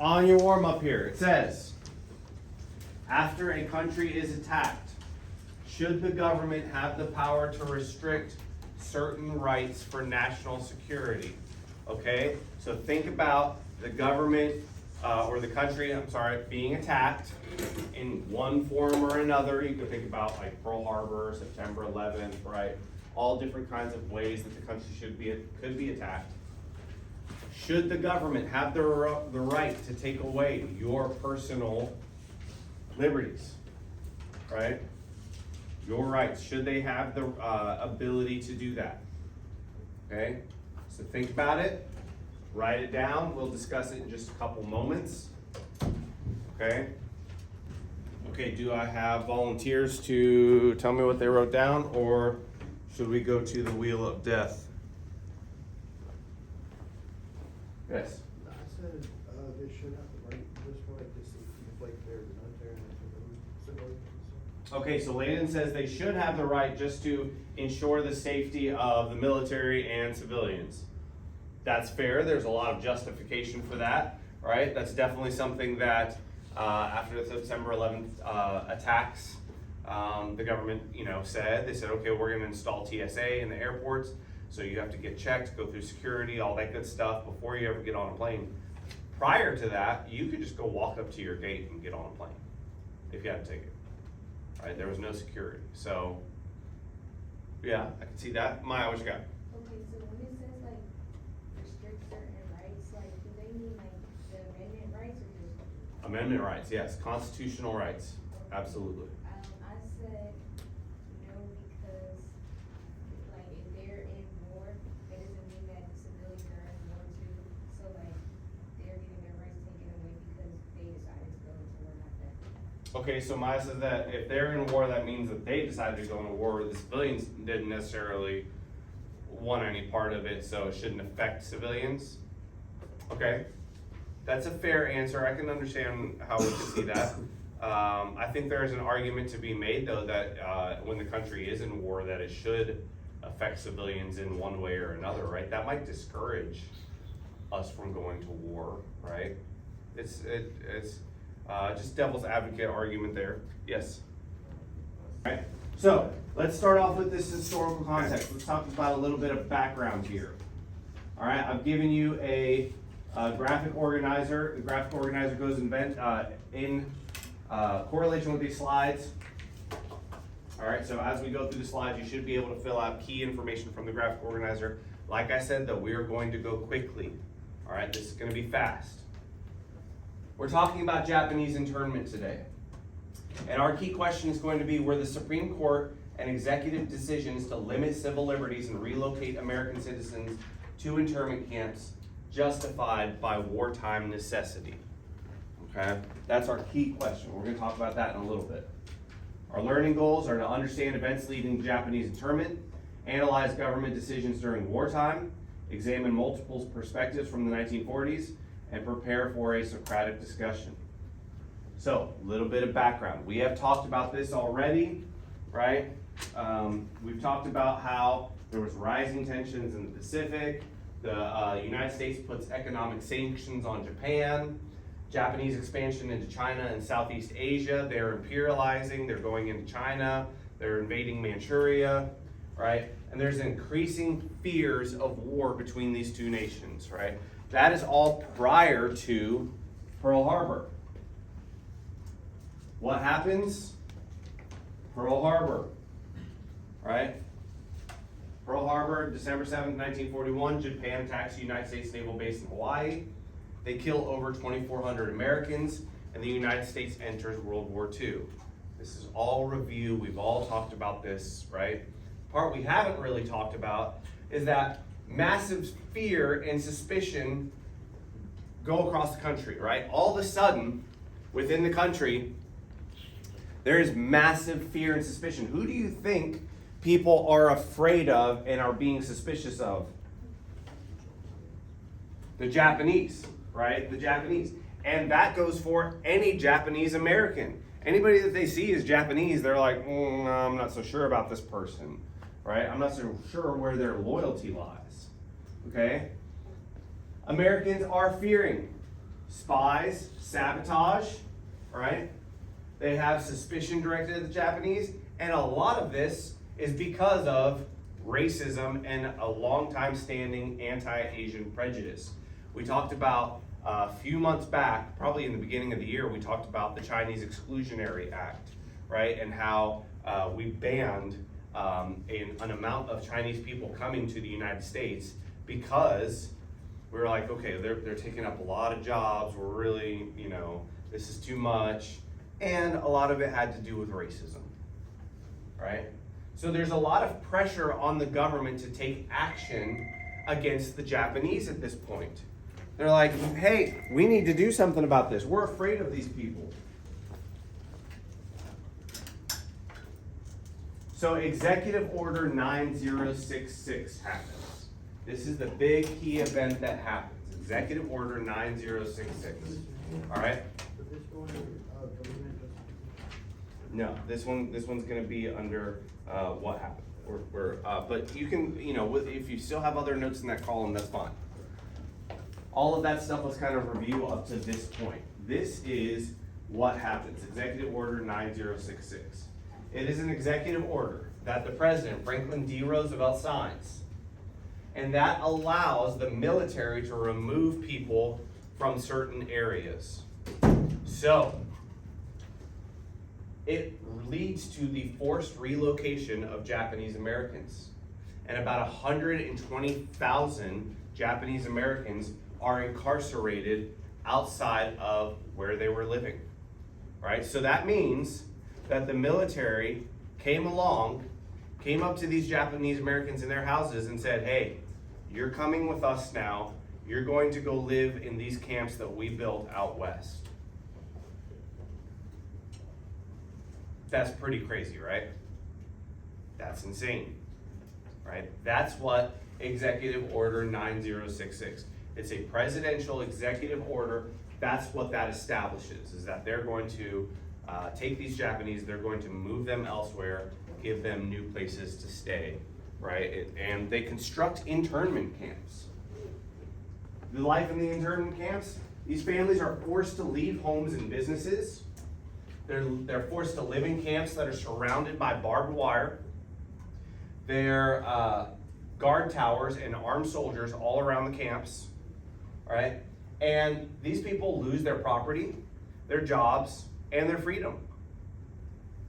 On your warm up here, it says, after a country is attacked, should the government have the power to restrict certain rights for national security? Okay, so think about the government or the country, being attacked in one form or another. You could think about like Pearl Harbor, September 11th, right? All different kinds of ways that the country could be attacked. Should the government have the right to take away your personal liberties, right? Your rights, should they have the ability to do that? Okay, so think about it, write it down. We'll discuss it in just a couple moments. Okay. Okay, do I have volunteers to tell me what they wrote down, or should we go to the wheel of death? Yes. I said they should have the right just for like the safety of like their military and civilians. Okay, so Landon says they should have the right just to ensure the safety of the military and civilians. That's fair. There's a lot of justification for that, right? That's definitely something that after the September 11th attacks, the government, said, they said, okay, we're going to install TSA in the airports. So you have to get checked, go through security, all that good stuff before you ever get on a plane. Prior to that, you could just go walk up to your gate and get on a plane if you had to take it. Right? There was no security. So, yeah, I can see that. Maya, what you got? Okay, so when it says like restrict certain rights, like do they mean like the amendment rights or just? Amendment rights, yes. Constitutional rights. Absolutely. I said no because like if they're in war, that doesn't mean that civilians are in war too. So like they're getting their rights taken away because they decided to go into war, not that. Okay, so Maya says that if they're in war, that means that they decided to go into war. The civilians didn't necessarily want any part of it, so it shouldn't affect civilians. Okay, that's a fair answer. I can understand how we could see that. I think there's an argument to be made, though, that when the country is in war, that it should affect civilians in one way or another, right? That might discourage us from going to war, right? It's just devil's advocate argument there. Yes. All right. So let's start off with this historical context. Let's talk about a little bit of background here. All right. I've given you a graphic organizer. The graphic organizer goes in correlation with these slides. All right. So as we go through the slides, you should be able to fill out key information from the graphic organizer. Like I said, though, we are going to go quickly. All right. This is going to be fast. We're talking about Japanese internment today. And our key question is going to be, were the Supreme Court and executive decisions to limit civil liberties and relocate American citizens to internment camps justified by wartime necessity? Okay, that's our key question. We're going to talk about that in a little bit. Our learning goals are to understand events leading to Japanese internment, analyze government decisions during wartime, examine multiple perspectives from the 1940s, and prepare for a Socratic discussion. So, a little bit of background. We have talked about this already, right? We've talked about how there was rising tensions in the Pacific. The United States puts economic sanctions on Japan. Japanese expansion into China and Southeast Asia. They're imperializing. They're going into China. They're invading Manchuria, right? And there's increasing fears of war between these two nations, right? That is all prior to Pearl Harbor. What happens? Pearl Harbor, right? Pearl Harbor, December 7th, 1941, Japan attacks the United States Naval Base in Hawaii. They kill over 2,400 Americans, and the United States enters World War II. This is all review. We've all talked about this, right? The part we haven't really talked about is that massive fear and suspicion go across the country, right? All of a sudden, within the country, there is massive fear and suspicion. Who do you think people are afraid of and are being suspicious of? The Japanese, right? The Japanese. And that goes for any Japanese American. Anybody that they see is Japanese, they're like, I'm not so sure about this person, right? I'm not so sure where their loyalty lies, okay? Americans are fearing. spies, sabotage, right? They have suspicion directed at the Japanese, and a lot of this is because of racism and a long time standing anti-Asian prejudice. We talked about a few months back, probably in the beginning of the year, we talked about the Chinese Exclusionary Act, right? And how we banned an amount of Chinese people coming to the United States because we were like, okay, they're taking up a lot of jobs, we're really, this is too much. And a lot of it had to do with racism, right? So there's a lot of pressure on the government to take action against the Japanese at this point. They're like, hey, we need to do something about this. We're afraid of these people. So Executive Order 9066 happens. This is the big key event that happens. Executive Order 9066. All right? But this one, government justification. No, this one's gonna be under what happened. But you can, if you still have other notes in that column, that's fine. All of that stuff, let's kind of review up to this point. This is what happens, Executive Order 9066. It is an executive order that the President, Franklin D. Roosevelt, signs. And that allows the military to remove people from certain areas. So, it leads to the forced relocation of Japanese Americans. And about 120,000 Japanese Americans are incarcerated outside of where they were living, right? So that means that the military came up to these Japanese Americans in their houses and said, hey, you're coming with us now. You're going to go live in these camps that we built out west. That's pretty crazy, right? That's insane, right? That's what Executive Order 9066. It's a presidential executive order. That's what that establishes, is that they're going to take these Japanese, they're going to move them elsewhere, give them new places to stay, right? And they construct internment camps. The life in the internment camps, these families are forced to leave homes and businesses. They're forced to live in camps that are surrounded by barbed wire. They're guard towers and armed soldiers all around the camps, right? And these people lose their property, their jobs, and their freedom,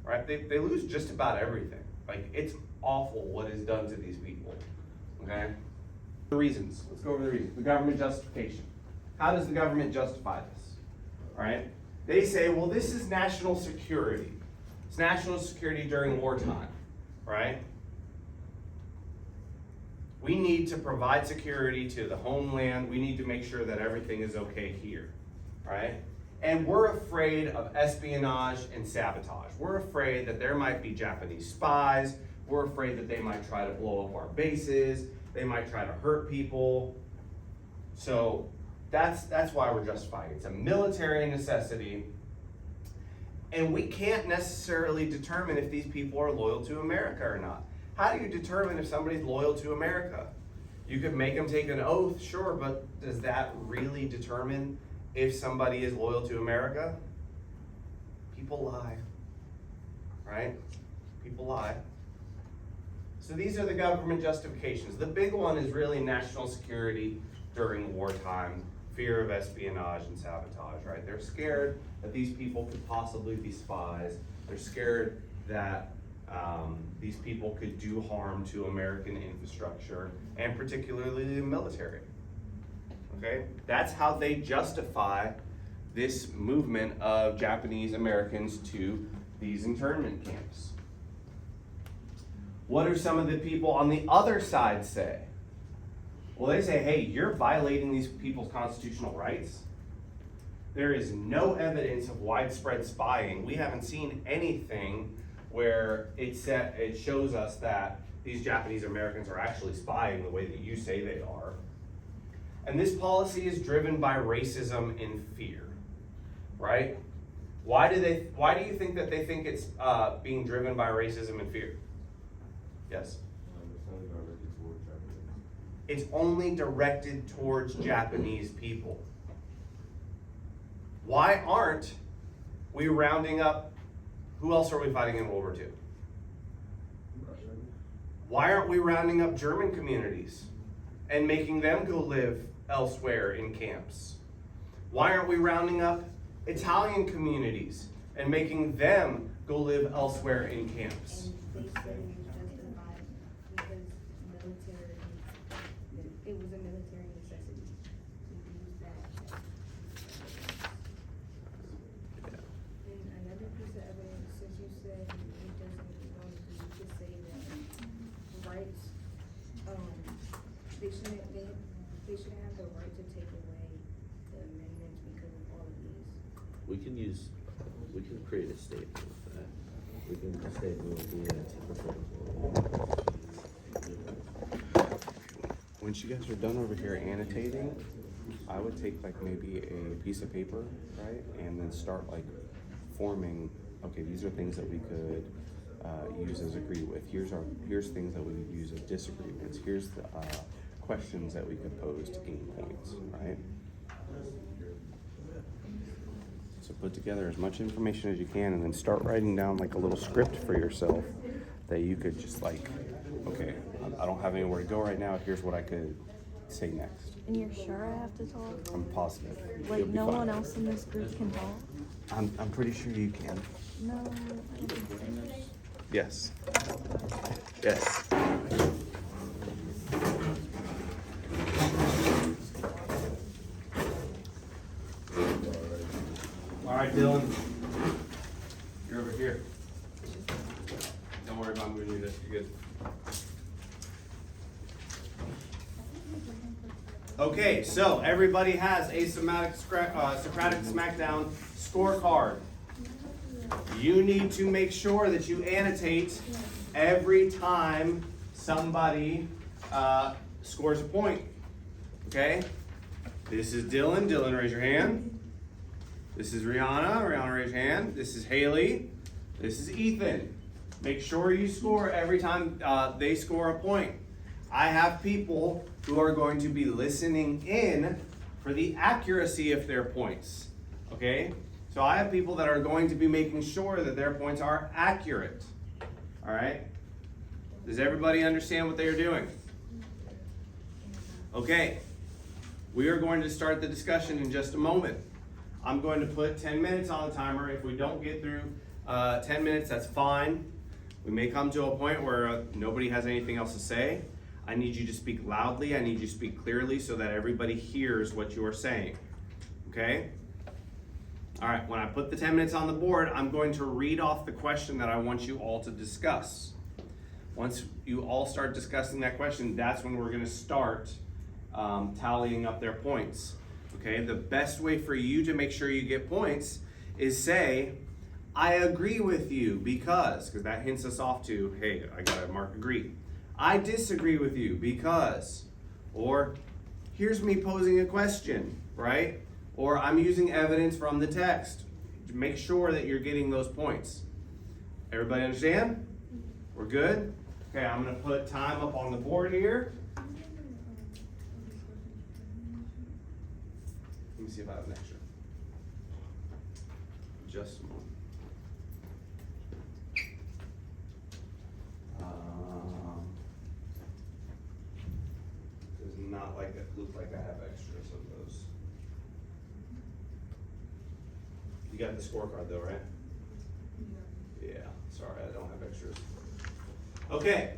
right? They lose just about everything. Like, it's awful what is done to these people, okay? The reasons, let's go over the reasons. The government justification. How does the government justify this, all right? They say, well, this is national security. It's national security during wartime, right? We need to provide security to the homeland. We need to make sure that everything is okay here, right? And we're afraid of espionage and sabotage. We're afraid that there might be Japanese spies. We're afraid that they might try to blow up our bases. They might try to hurt people. So that's why we're justifying it. It's a military necessity. And we can't necessarily determine if these people are loyal to America or not. How do you determine if somebody's loyal to America? You could make them take an oath, sure, but does that really determine if somebody is loyal to America? People lie, right? People lie. So these are the government justifications. The big one is really national security during wartime, fear of espionage and sabotage, right? They're scared that these people could possibly be spies. They're scared that these people could do harm to American infrastructure, and particularly the military. Okay? That's how they justify this movement of Japanese Americans to these internment camps. What do some of the people on the other side say? Well, they say, hey, you're violating these people's constitutional rights. There is no evidence of widespread spying. We haven't seen anything where it shows us that these Japanese Americans are actually spying the way that you say they are. And this policy is driven by racism and fear, right? Why do you think that they think it's being driven by racism and fear? Yes? It's only directed towards Japanese people. Why aren't we rounding up, who else are we fighting in World War II? Why aren't we rounding up German communities and making them go live elsewhere in camps? Why aren't we rounding up Italian communities and making them go live elsewhere in camps? And they said it was justified because military, it was a military necessity to use that. And another piece of evidence, since you said it doesn't belong to you, to say that rights, they shouldn't have the right to take away the amendments because of all of these. We can create a statement with that. We can say we will be Once you guys are done over here annotating, I would take like maybe a piece of paper, right? And then start like forming, okay, these are things that we could use as agree with. Here's things that we would use as disagreements. Here's the questions that we could pose to gain points, right? So put together as much information as you can and then start writing down like a little script for yourself that you could just like, okay, I don't have anywhere to go right now. Here's what I could say next. And you're sure I have to talk? I'm positive. Like You'll be no fine. one else in this group can talk? I'm pretty sure you can. No, I can finish. Yes. Yes. All right, Dylan. You're over here. Don't worry about moving this. You're good. Okay, so everybody has a Socratic Smackdown scorecard. You need to make sure that you annotate every time somebody scores a point. Okay? This is Dylan. Dylan, raise your hand. This is Rihanna. Rihanna, raise your hand. This is Haley. This is Ethan. Make sure you score every time they score a point. I have people who are going to be listening in for the accuracy of their points. Okay? So I have people that are going to be making sure that their points are accurate. All right? Does everybody understand what they are doing? Okay. We are going to start the discussion in just a moment. I'm going to put 10 minutes on the timer. If we don't get through 10 minutes, that's fine. We may come to a point where nobody has anything else to say. I need you to speak loudly. I need you to speak clearly so that everybody hears what you are saying. Okay? All right, when I put the 10 minutes on the board, I'm going to read off the question that I want you all to discuss. Once you all start discussing that question, that's when we're going to start tallying up their points. Okay, the best way for you to make sure you get points is say, I agree with you because that hints us off to, hey, I got to mark agree. I disagree with you because, or here's me posing a question, right? Or I'm using evidence from the text. Make sure that you're getting those points. Everybody understand? We're good? Okay, I'm gonna put time up on the board here. Let me see if I have an extra. Just a moment. Does not like it look like I have extras of those. You got the scorecard though, right? Yeah, sorry, I don't have extras. Okay,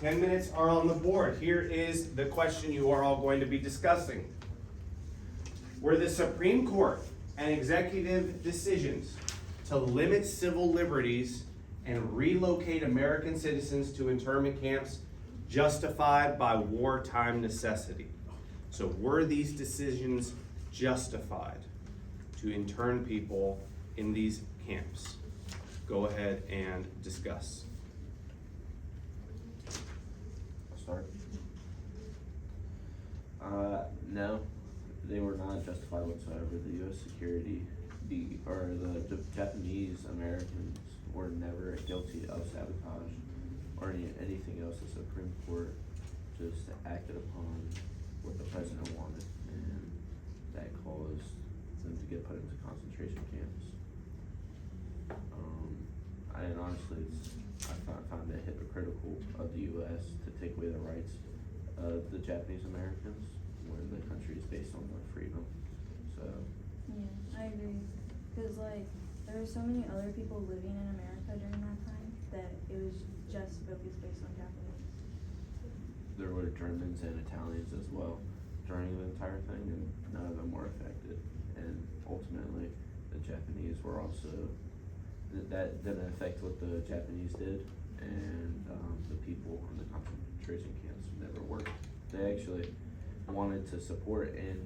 10 minutes are on the board. Here is the question you are all going to be discussing. Were the Supreme Court and executive decisions to limit civil liberties and relocate American citizens to internment camps justified by wartime necessity? So were these decisions justified to intern people in these camps? Go ahead and discuss. Start. No, they were not justified whatsoever. The U.S. security, the Japanese Americans were never guilty of sabotage or anything else. The Supreme Court just acted upon what the president wanted, and that caused them to get put into concentration camps. And honestly, I found it hypocritical of the US to take away the rights of the Japanese Americans when the country is based on the freedom, so. Yeah, I agree. Cause like, there were so many other people living in America during that time that it was just focused based on Japanese. There were Germans and Italians as well during the entire thing, and none of them were affected. And ultimately, the Japanese were also, that didn't affect what the Japanese did, and the people in the concentration camps never worked. They actually wanted to support, and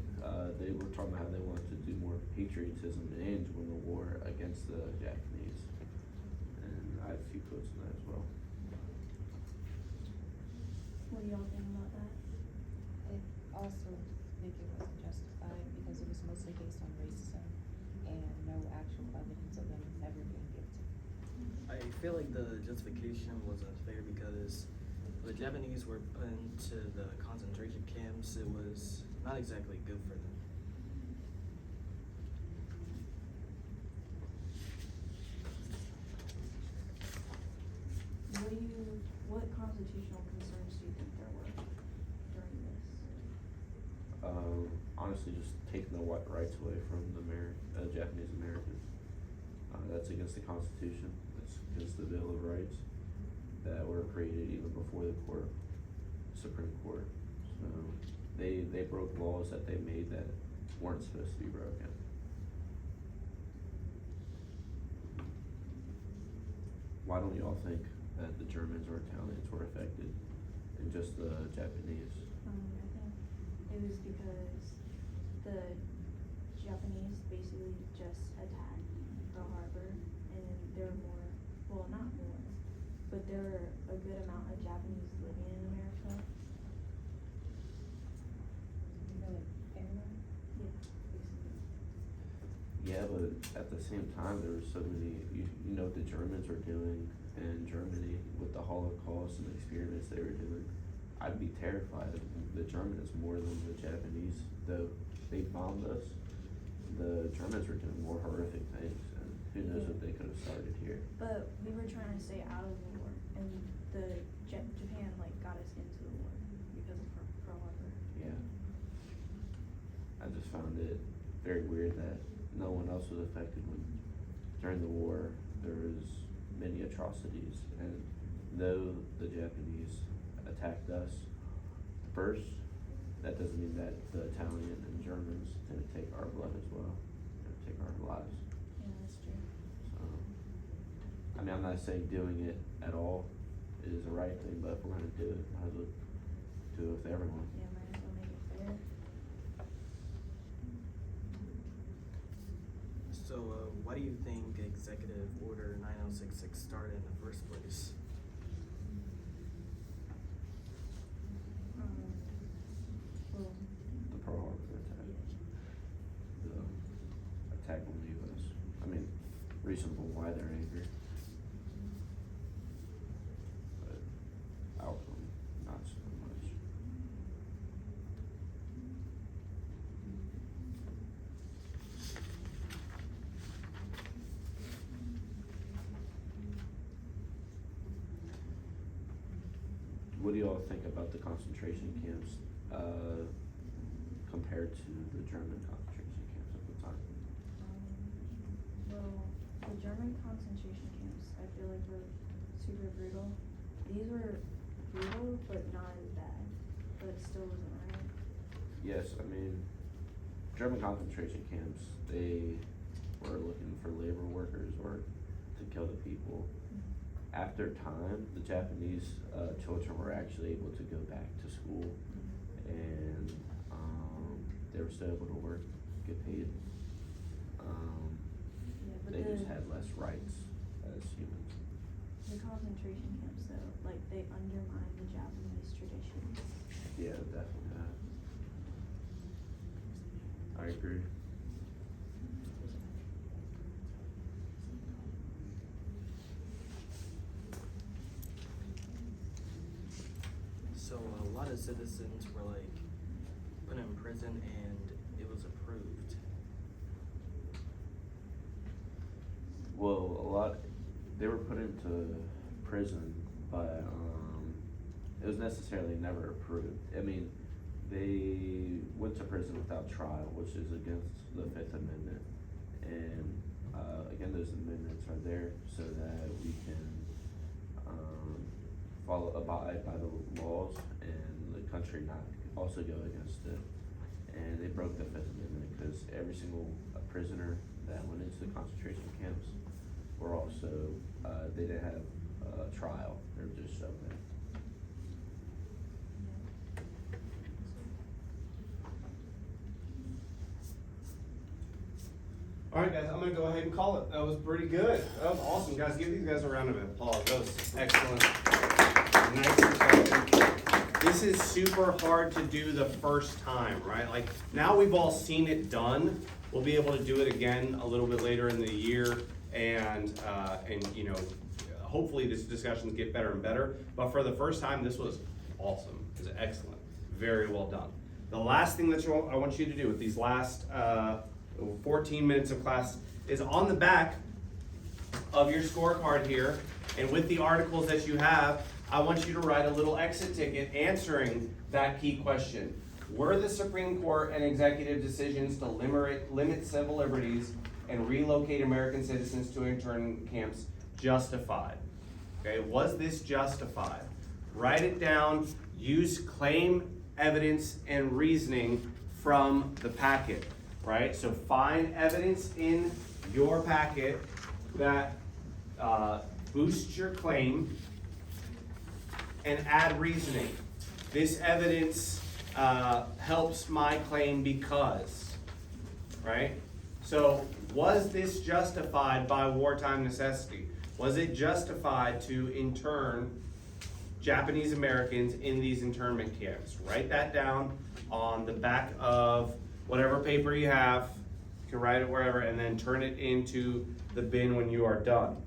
they were talking about how they wanted to do more patriotism and win the war against the Japanese. And I have a few quotes on that as well. What do y'all think about that? I also think it wasn't justified because it was mostly based on racism and no actual evidence of them ever being guilty. I feel like the justification was unfair because the Japanese were put into the concentration camps. It was not exactly good for them. What constitutional concerns do you think there were during this? Honestly, just taking the rights away from the Japanese Americans. That's against the Constitution. That's against the Bill of Rights that were created even before the Supreme Court. So they broke laws that they made that weren't supposed to be broken. Why don't y'all think that the Germans or Italians were affected and just the Japanese? I think it was because the Japanese basically just attacked Pearl Harbor, and there were more, well, not more, but there were a good amount of Japanese living in America. You know, like everyone. Yeah, basically. Yeah, but at the same time, there were so many, you know what the Germans were doing in Germany with the Holocaust and the experiments they were doing. I'd be terrified of the Germans more than the Japanese, though they bombed us. The Germans were doing more horrific things, and who knows what they could have started here. But we were trying to stay out of the war, and the Japan like got us into the war because of Pearl Harbor. Yeah. I just found it very weird that no one else was affected when, during the war, there was many atrocities, and though the Japanese attacked us first, that doesn't mean that the Italian and Germans didn't take our blood as well, didn't take our lives. Yeah, that's true. So, I mean, I'm not saying doing it at all is the right thing, but if we're gonna do it, might as well do it with everyone. Yeah, might as well make it fair. So, why do you think Executive Order 9066 started in the first place? Well, The Pearl Harbor attack, the attack on the US. I mean, reasonable why they're angry. But outcome, not so much. What do y'all think about the concentration camps, compared to the German concentration camps at the time? well, the German concentration camps, I feel like were super brutal. These were brutal, but not as bad, but it still wasn't right. Yes, I mean, German concentration camps, they were looking for labor workers or to kill the people. After time, the Japanese children were actually able to go back to school, and they were still able to work, get paid. Yeah, but They just the had less rights as humans. concentration camps though, like they undermine the Japanese traditions. Yeah, definitely that. I agree. So, a lot of citizens were like put in prison and it was approved. Well, they were put into prison, but, it was necessarily never approved. I mean, they went to prison without trial, which is against the Fifth Amendment. And, again, those amendments are there so that we can, abide by the laws and the country not also go against it. And they broke the Fifth Amendment because every single prisoner that went into the concentration camps were also, they didn't have a trial, they were just shoved in. Alright guys, I'm gonna go ahead and call it. That was pretty good. That was awesome, guys. Give these guys a round of applause. That was excellent. Nice and effective. This is super hard to do the first time, right? Like, now we've all seen it done. We'll be able to do it again a little bit later in the year, and you know, hopefully these discussions get better and better. But for the first time, this was awesome. It was excellent. Very well done. The last thing that I want you to do with these last 14 minutes of class is on the back of your scorecard here, and with the articles that you have, I want you to write a little exit ticket answering that key question. Were the Supreme Court and executive decisions to limit civil liberties and relocate American citizens to internment camps justified? Okay, was this justified? Write it down, use claim, evidence, and reasoning from the packet, right? So find evidence in your packet that boosts your claim and add reasoning. This evidence helps my claim because, right? So was this justified by wartime necessity? Was it justified to intern Japanese Americans in these internment camps? Write that down on the back of whatever paper you have. You can write it wherever and then turn it into the bin when you are done.